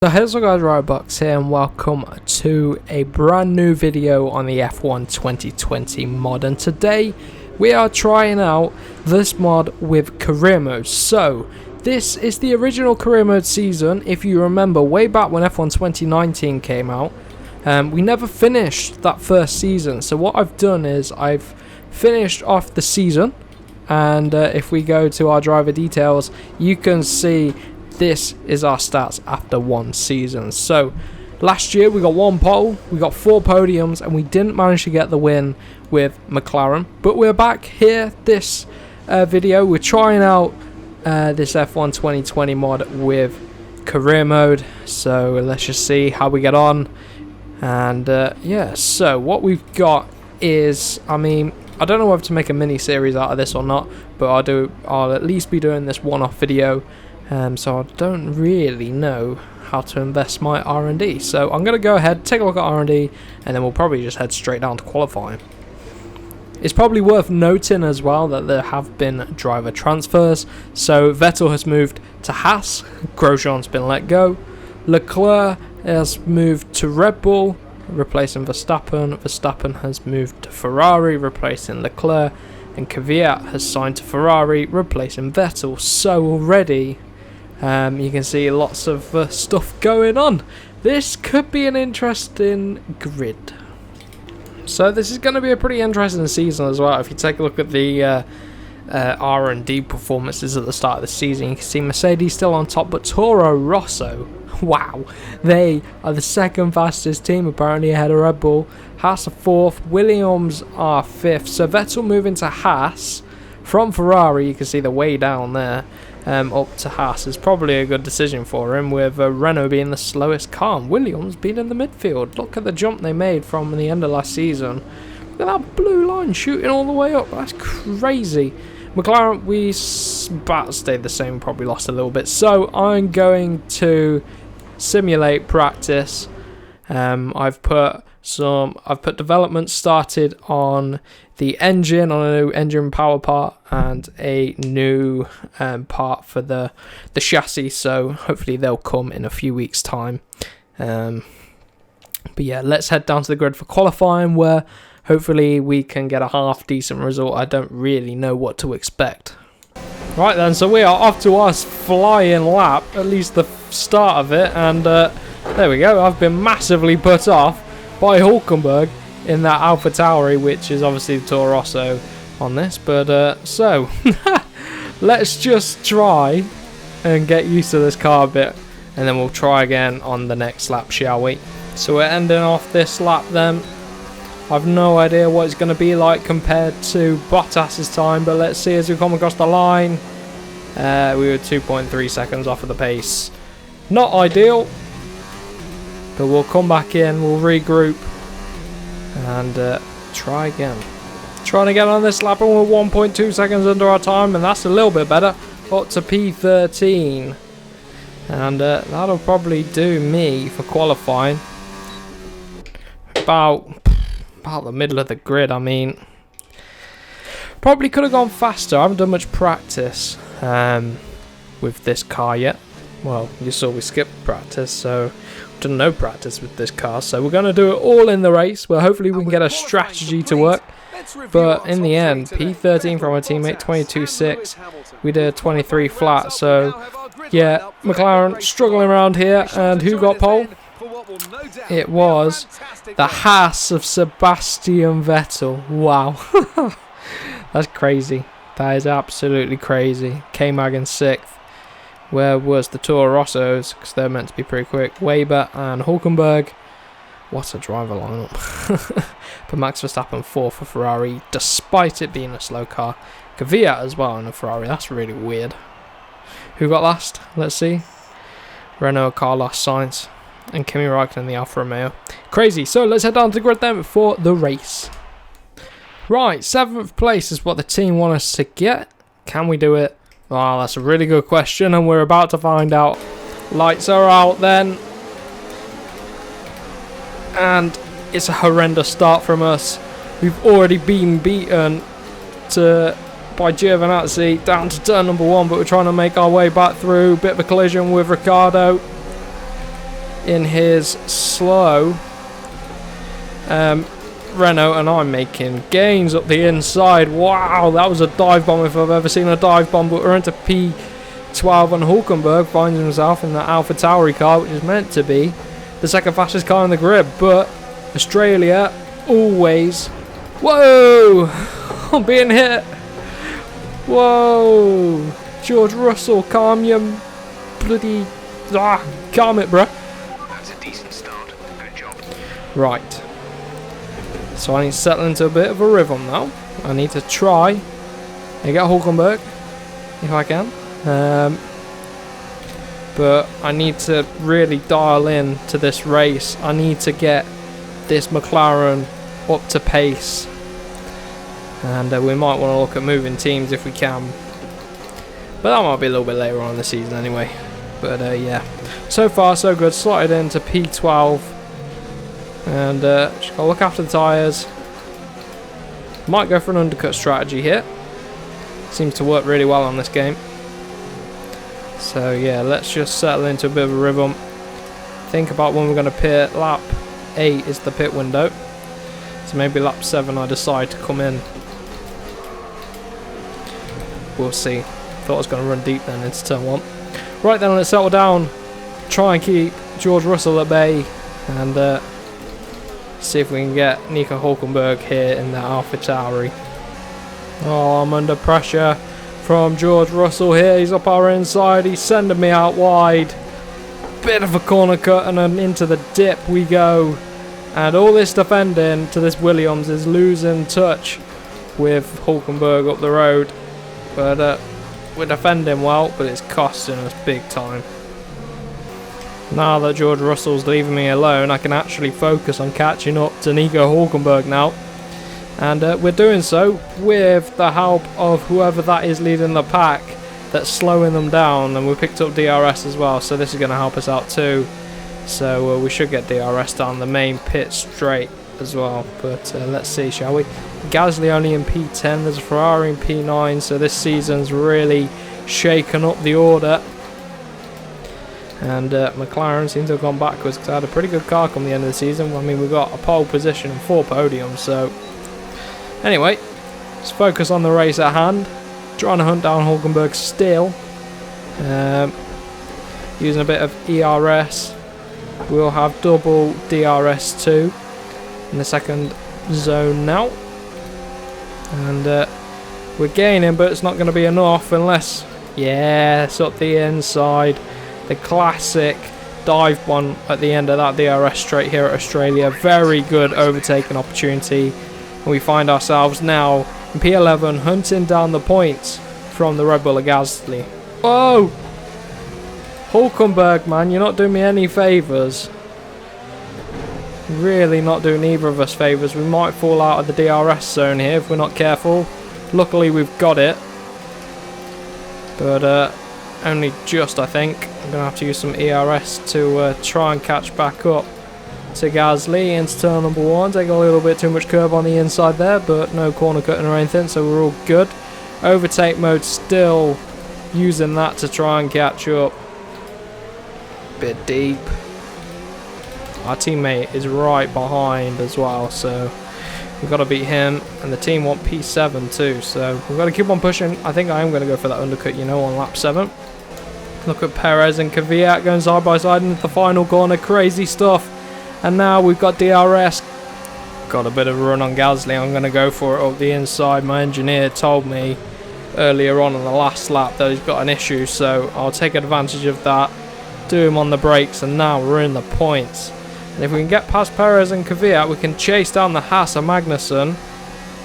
So hello guys, Robox here and welcome to a brand new video on the F1 2020 mod, and today we are trying out this mod with career mode. So this is the original career mode season. If you remember way back when F1 2019 came out, we never finished that first season. So what I've done is I've finished off the season, and if we go to our driver details, you can see this is our stats after one season. So last year we got one pole, we got 4 podiums, and we didn't manage to get the win with McLaren. But we're back here this video. We're trying out this F1 2020 mod with career mode. So let's just see how we get on. And yeah, so what we've got is, I don't know whether to make a mini series out of this or not, but I'll at least be doing this one-off video. So I don't really know how to invest my R&D. So I'm going to go ahead, take a look at R&D, and then we'll probably just head straight down to qualifying. It's probably worth noting as well that there have been driver transfers. So Vettel has moved to Haas, Grosjean's been let go, Leclerc has moved to Red Bull, replacing Verstappen. Verstappen has moved to Ferrari, replacing Leclerc, and Kvyat has signed to Ferrari, replacing Vettel. So already you can see lots of stuff going on. This could be an interesting grid. So this is going to be a pretty interesting season as well. If you take a look at the R&D performances at the start of the season, you can see Mercedes still on top, but Toro Rosso, wow, they are the second fastest team, apparently ahead of Red Bull. Haas are 4th, Williams are 5th. So Vettel moving to Haas from Ferrari, you can see the way down there, up to Haas is probably a good decision for him, with Renault being the slowest car and Williams being in the midfield. Look at the jump they made from the end of last season. Look at that blue line shooting all the way up. That's crazy. McLaren, we about stayed the same, probably lost a little bit. So I'm going to simulate practice. I've put development started on the engine, on a new engine power part, and a new part for the chassis. So hopefully they'll come in a few weeks' time. But yeah, let's head down to the grid for qualifying, where hopefully we can get a half decent result. I don't really know what to expect. Right then, so we are off to our flying lap, at least the start of it, and there we go. I've been massively put off by Hulkenberg in that AlphaTauri, which is obviously the Toro Rosso on this. But so let's just try and get used to this car a bit, and then we'll try again on the next lap, shall we? So we're ending off this lap then. I've no idea what it's going to be like compared to Bottas's time, but let's see as we come across the line. We were 2.3 seconds off of the pace. Not ideal, but we'll come back in, we'll regroup, and try again. Trying to get on this lap, and we're 1.2 seconds under our time, and that's a little bit better. Up to P13. And that'll probably do me for qualifying. About the middle of the grid. Probably could have gone faster. I haven't done much practice with this car yet. Well, you saw we skipped practice, so we've done no practice with this car. So we're going to do it all in the race, where hopefully we can get a strategy to work. But in the end, P13 from our teammate, 22.6. We did 23 flat. So yeah, McLaren struggling around here. And who got pole? It was the Haas of Sebastian Vettel. Wow. That's crazy. That is absolutely crazy. K-Mag in 6th. Where was the Toro Rossos? Because they're meant to be pretty quick. Weber and Hulkenberg. What a driver lineup. But Max Verstappen 4th for Ferrari, despite it being a slow car. Kvyat as well in a Ferrari. That's really weird. Who got last? Let's see. Renault, Carlos Sainz, and Kimi Räikkönen in the Alfa Romeo. Crazy. So let's head down to the grid then for the race. Right, 7th place is what the team want us to get. Can we do it? Well, that's a really good question, and we're about to find out. Lights are out then. And it's a horrendous start from us. We've already been beaten by Giovinazzi down to turn number 1, but we're trying to make our way back through. Bit of a collision with Ricciardo. in his slow Renault, and I'm making gains up the inside. Wow, that was a dive bomb if I've ever seen a dive bomb. But we're into P12, and Hulkenberg finds himself in the AlphaTauri car, which is meant to be the second fastest car in the grid. But Australia always... Whoa! I'm being hit! Whoa! George Russell, calm your bloody... calm it, bruh. That's a decent start. Good job. Right. So I need to settle into a bit of a rhythm now. I need to try and get Hulkenberg, if I can. But I need to really dial in to this race. I need to get this McLaren up to pace. And we might want to look at moving teams if we can. But that might be a little bit later on in the season anyway. But yeah, so far so good. Slotted into P12. And just gotta look after the tyres. Might go for an undercut strategy here. Seems to work really well on this game. So yeah, let's just settle into a bit of a rhythm. Think about when we're going to pit. Lap 8 is the pit window. So maybe lap 7 I decide to come in. We'll see. Thought I was going to run deep then into turn 1. Right then, let's settle down. Try and keep George Russell at bay. And see if we can get Nico Hulkenberg here in the AlphaTauri. Oh, I'm under pressure from George Russell here. He's up our inside. He's sending me out wide. Bit of a corner cut and then into the dip we go. And all this defending to this Williams is losing touch with Hulkenberg up the road. But we're defending well, but it's costing us big time. Now that George Russell's leaving me alone, I can actually focus on catching up to Nico Hulkenberg now. And we're doing so with the help of whoever that is leading the pack that's slowing them down. And we picked up DRS as well, so this is going to help us out too. So we should get DRS down the main pit straight as well. But let's see, shall we? Gasly only in P10, there's a Ferrari in P9, so this season's really shaken up the order. And McLaren seems to have gone backwards because I had a pretty good car come the end of the season. I mean, we got a pole position and 4 podiums. So anyway, let's focus on the race at hand. Trying to hunt down Hulkenberg still. Using a bit of ERS. We'll have double DRS2 in the second zone now. And we're gaining, but it's not going to be enough unless... Yeah, it's up the inside. The classic dive bomb at the end of that DRS straight here at Australia. Very good overtaking opportunity. And we find ourselves now in P11 hunting down the points from the Red Bull of Gasly. Whoa! Hulkenberg, man, you're not doing me any favours. Really not doing either of us favours. We might fall out of the DRS zone here if we're not careful. Luckily we've got it. But only just, I think. I'm going to have to use some ERS to try and catch back up to Gasly into turn number 1. Take a little bit too much curve on the inside there, but no corner cutting or anything, so we're all good. Overtake mode, still using that to try and catch up. Bit deep. Our teammate is right behind as well, so we've got to beat him, and the team want P7 too, so we've got to keep on pushing. I think I am going to go for that undercut, you know, on lap 7. Look at Perez and Kvyat going side by side into the final corner. Crazy stuff. And now we've got DRS. Got a bit of a run on Gasly. I'm going to go for it up the inside. My engineer told me earlier on in the last lap that he's got an issue, so I'll take advantage of that. Do him on the brakes, and now we're in the points. And if we can get past Perez and Kvyat, we can chase down the Haas and Magnussen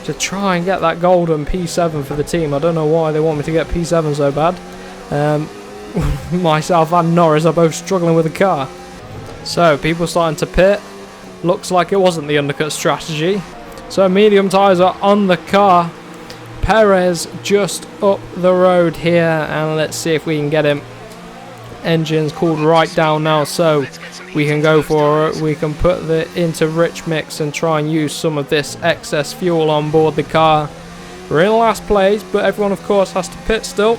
to try and get that golden P7 for the team. I don't know why they want me to get P7 so bad. Myself and Norris are both struggling with the car. So people starting to pit. Looks like it wasn't the undercut strategy. So medium tyres are on the car. Perez just up the road here, and let's see if we can get him. Engine's cooled right down now, so we can go for it. We can put it into rich mix and try and use some of this excess fuel on board the car. We're in last place, but everyone of course has to pit still.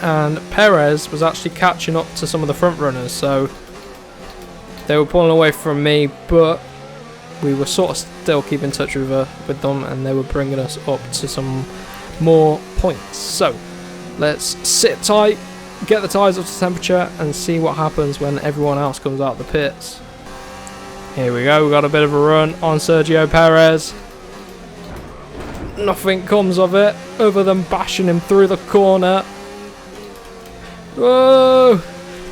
And Perez was actually catching up to some of the front runners, so They were pulling away from me, but we were sort of still keeping in touch with them, and they were bringing us up to some more points. So let's sit tight, get the tyres up to temperature, and see what happens when everyone else comes out the pits. Here we go, we got a bit of a run on Sergio Perez. Nothing comes of it other than bashing him through the corner. Whoa!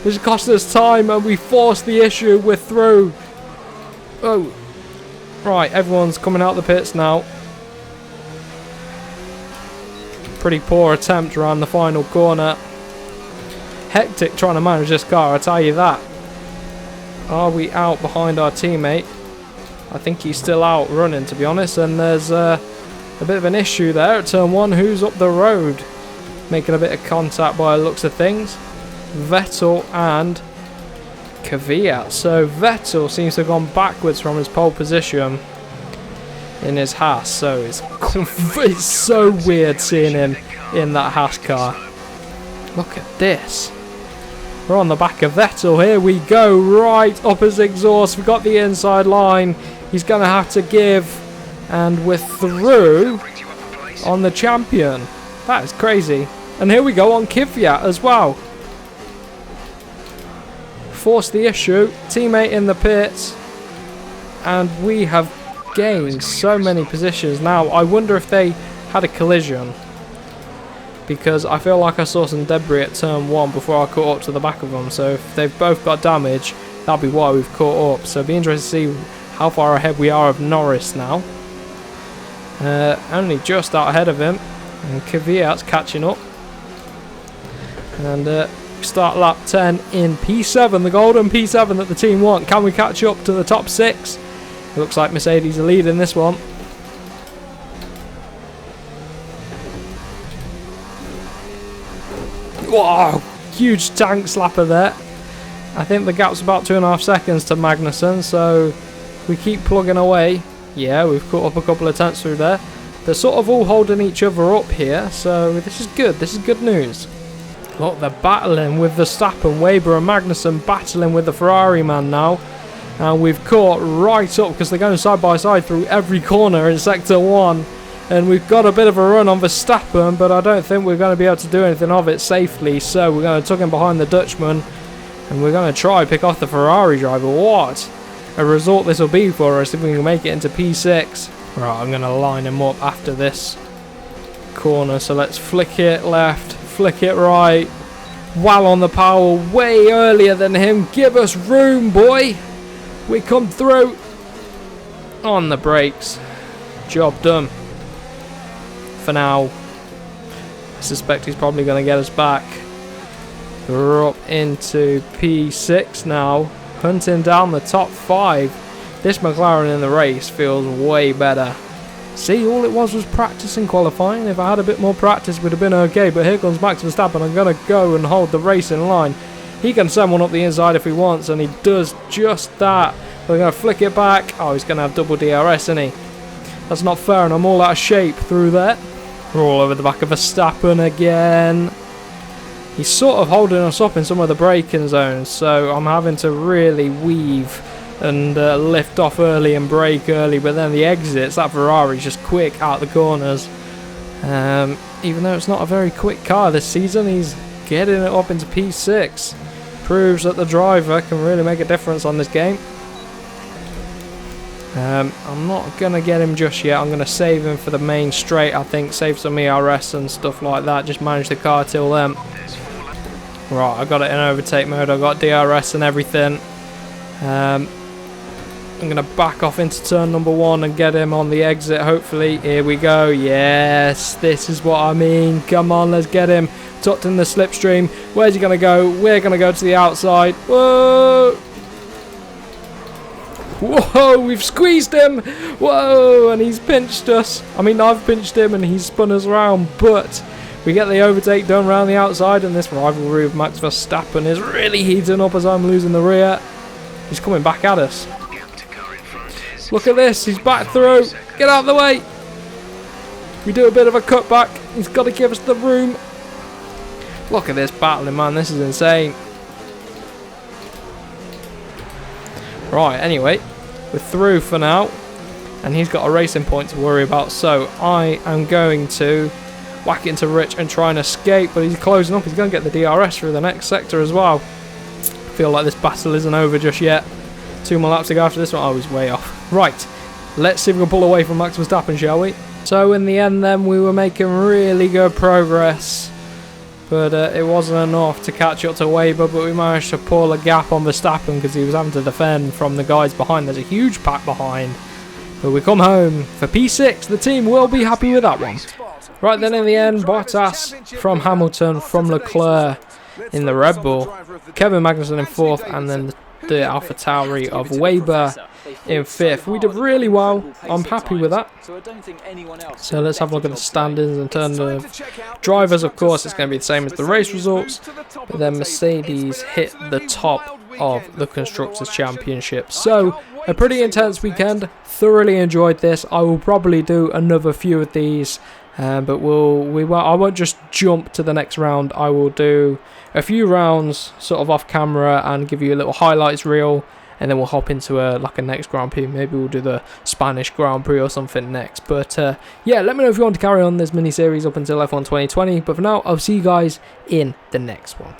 This cost us time and we forced the issue. We're through. Oh. Right, everyone's coming out the pits now. Pretty poor attempt around the final corner. Hectic trying to manage this car, I tell you that. Are we out behind our teammate? I think he's still out running, to be honest, and there's a bit of an issue there at turn 1. Who's up the road? Making a bit of contact by the looks of things. Vettel and Kvyat. So Vettel seems to have gone backwards from his pole position in his Haas. So it's so weird seeing him in that Haas car. Look at this. We're on the back of Vettel. Here we go. Right up his exhaust. We've got the inside line. He's going to have to give. And we're through on the champion. That is crazy. And here we go on Kvyat as well. Force the issue. Teammate in the pits. And we have gained so many positions. Now, I wonder if they had a collision. Because I feel like I saw some debris at turn 1 before I caught up to the back of them. So if they've both got damage, that'll be why we've caught up. So it'll be interesting to see how far ahead we are of Norris now. Only just out ahead of him. And Kvyat's catching up. And start lap 10 in P7, the golden P7 that the team want. Can we catch up to the top 6? It looks like Mercedes are leading this one. Wow, huge tank slapper there. I think the gap's about 2.5 seconds to Magnussen, so we keep plugging away. Yeah, we've caught up a couple of tenths through there. They're sort of all holding each other up here, so this is good. This is good news. Look, they're battling with Verstappen, Weber and Magnussen battling with the Ferrari man now. And we've caught right up because they're going side by side through every corner in Sector 1. And we've got a bit of a run on Verstappen, but I don't think we're going to be able to do anything of it safely. So we're going to tuck him behind the Dutchman. And we're going to try pick off the Ferrari driver. What a result this will be for us if we can make it into P6. Right, I'm going to line him up after this corner. So let's flick it left, flick it right. Well on the power, way earlier than him. Give us room, boy. We come through on the brakes. Job done. For now, I suspect he's probably going to get us back. We're up into P6 now, hunting down the top 5. This McLaren in the race feels way better. See, all it was practice in qualifying. If I had a bit more practice, it would have been okay. But here comes Max Verstappen. I'm going to go and hold the race in line. He can send one up the inside if he wants, and he does just that. We're going to flick it back. Oh, he's going to have double DRS, isn't he? That's not fair, and I'm all out of shape through there. We're all over the back of Verstappen again. He's sort of holding us up in some of the braking zones, so I'm having to really weave and lift off early and brake early. But then the exits, that Ferrari's just quick out the corners. Even though it's not a very quick car this season, he's getting it up into P6. Proves that the driver can really make a difference on this game. I'm not going to get him just yet. I'm going to save him for the main straight, I think. Save some ERS and stuff like that. Just manage the car till then. Right, I got it in overtake mode. I got DRS and everything. I'm going to back off into turn number 1 and get him on the exit, hopefully. Here we go. Yes, this is what I mean. Come on, let's get him. Tucked in the slipstream. Where's he going to go? We're going to go to the outside. Whoa! Whoa, we've squeezed him. Whoa, and he's pinched us. I mean, I've pinched him and he's spun us around, but we get the overtake done around the outside, and this rivalry with Max Verstappen is really heating up as I'm losing the rear. He's coming back at us. Look at this, he's back through. Get out of the way. We do a bit of a cutback. He's got to give us the room. Look at this battling, man. This is insane. Right, anyway, we're through for now, and he's got a racing point to worry about, so I am going to whack it into Rich and try and escape, but he's closing up. He's going to get the DRS through the next sector as well. I feel like this battle isn't over just yet. 2 more laps to go after this one. Oh, he's way off. Right, let's see if we can pull away from Max Verstappen, shall we? So in the end then, we were making really good progress, but it wasn't enough to catch up to Weber, but we managed to pull a gap on Verstappen because he was having to defend from the guys behind. There's a huge pack behind, but we come home for P6. The team will be happy with that one. Right then, in the end, Bottas from Hamilton, from Leclerc in the Red Bull, Kevin Magnussen in 4th, and then the AlphaTauri of Weber in 5th. We did really well. I'm happy with that. So let's have a look at the standings in terms of drivers. Of course, it's going to be the same as the race results, but then Mercedes hit the top of the Constructors' Championship. So a pretty intense weekend. Thoroughly enjoyed this. I will probably do another few of these, but I won't just jump to the next round. I will do a few rounds sort of off camera and give you a little highlights reel, and then we'll hop into a next Grand Prix. Maybe we'll do the Spanish Grand Prix or something next. But yeah, let me know if you want to carry on this mini series up until F1 2020. But for now, I'll see you guys in the next one.